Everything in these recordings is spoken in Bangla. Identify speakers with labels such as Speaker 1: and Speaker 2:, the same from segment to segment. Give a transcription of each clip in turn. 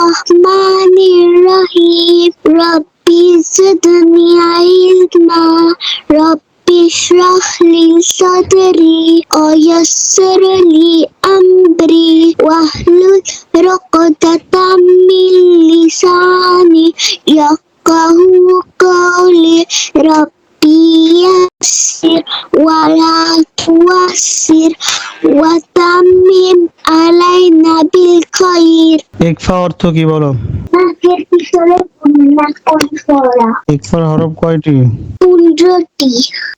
Speaker 1: রহমানির রহিম রব্বি জিদনি ইলমা রব্বি ইশরাহ লি সাদরি ওয়াইসির লি আমরি ওয়াহলুল উকদাতাম মিন লিসানি ইয়াফকাহু কওলি রব্বি ইয়াসসির ওয়ালা তুয়াসসির ওয়াতাম্মিম আলাইনা বিল খাইর।
Speaker 2: ইকফা অর্থ কি বলো?
Speaker 1: নাকের ভিতরে গুন্না করে পড়া।
Speaker 2: ইকফার হরফ কয়টি?
Speaker 1: 15টি।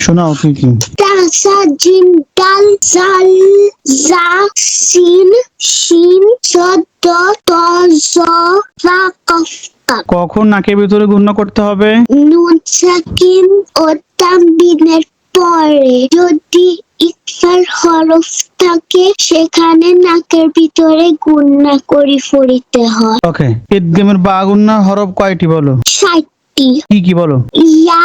Speaker 2: শোনাও কি কি?
Speaker 1: তা সা জিম দাল জাল জা সিন শিন সদ ত জ ফা কফ কাফ।
Speaker 2: কখন নাকের ভিতরে গুণনা করতে হবে?
Speaker 1: নুন সাকিন ও তানবিনের পরে। যদি ইকফার হরফ থাকে সেখানে নাকের ভিতরে গুন্না করে পড়িতে হয়।
Speaker 2: ওকে, ইদগামের বা গুণনা হরফ কয়টি বলো?
Speaker 1: 60টি।
Speaker 2: কি কি বলো?
Speaker 1: ইয়া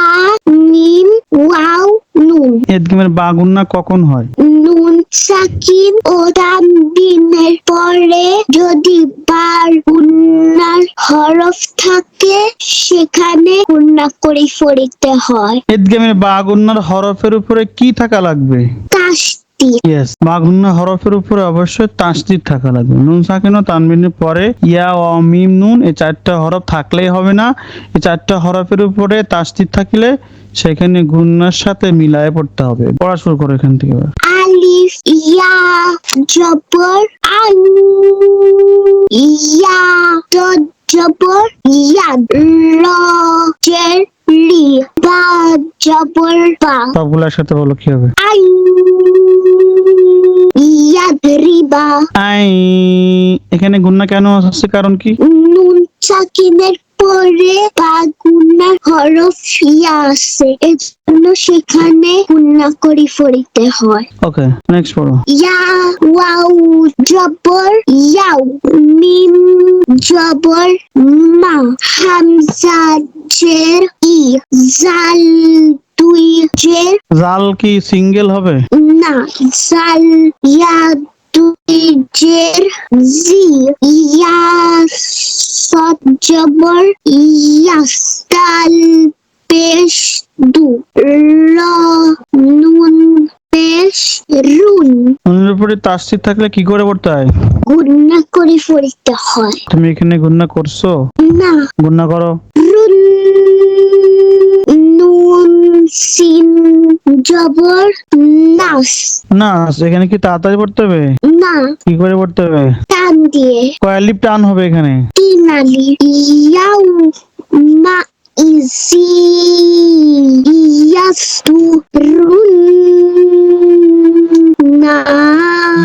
Speaker 1: মিম ওয়াও নুন।
Speaker 2: ইদগামের বা গুণনা কখন হয়?
Speaker 1: নুন সাকিন ও তানবিনের পরে যদি বার গুন্নার হরফ থাকে সেখানে গুন্না করে পড়িতে হয়।
Speaker 2: ইদগামের বা গুণনার হরফের উপরে কি থাকা লাগবে?
Speaker 1: তাসদিদ।
Speaker 2: ইয়েস, বা গুণনা হরফের উপরে অবশ্যই তাসদিদ থাকা লাগবে। নুন সাকিন ও তানবিনের পরে ইয়া ও মিম নুন এই চারটা হরফ থাকলেই হবে না। এই চারটা হরফের উপরে তাসদিদ থাকলে সেখানে গুণনার সাথে মিলায়ে পড়তে হবে। পড়া শুরু করো এখান থেকে এবার।
Speaker 1: আলিফ ইয়া জবর আল ইয়া জবর ইয়াদ র জের লি বা জবর বা।
Speaker 2: সবগুলোর সাথে বলো কি হবে?
Speaker 1: আই ইয়াদরিবা।
Speaker 2: আই, এখানে গুণনা কেন আসছে কারণ কি?
Speaker 1: নুন সাকিনের পরে বা গুন্নার হরফ ইয়া আছে এর জন্য সেখানে গুন্না করে পড়িতে হয়।
Speaker 2: ওকে, নেক্সট পড়ো।
Speaker 1: ইয়া ওয়াও জবর ইয়াও মিম জবর মা হামজা জের ই জাল দুই জের
Speaker 2: জাল কি সিঙ্গেল হবে?
Speaker 1: না জাল ইয়া দুই জের জি ইয়া সদ জবর ইয়াস দাল পেশ দু র নুন পেশ রুন।
Speaker 2: নুনের উপরে তাসদিদ থাকলে কি করে পড়তে হয়?
Speaker 1: গুন্না করে পড়িতে হয়।
Speaker 2: তুমি এখানে গুণনা করছো?
Speaker 1: না।
Speaker 2: গুণনা করো।
Speaker 1: রুন নুন সিন জবর নাস।
Speaker 2: না, এখানে কি তাড়াতাড়ি পড়তে হবে?
Speaker 1: না,
Speaker 2: কি করে পড়তে হবে?
Speaker 1: টান দিয়ে।
Speaker 2: কয় আলিফ টান হবে এখানে?
Speaker 1: 3 আলিফ। ইয়াও মা ইজি ইয়াসু রুন না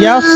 Speaker 2: ইয়াস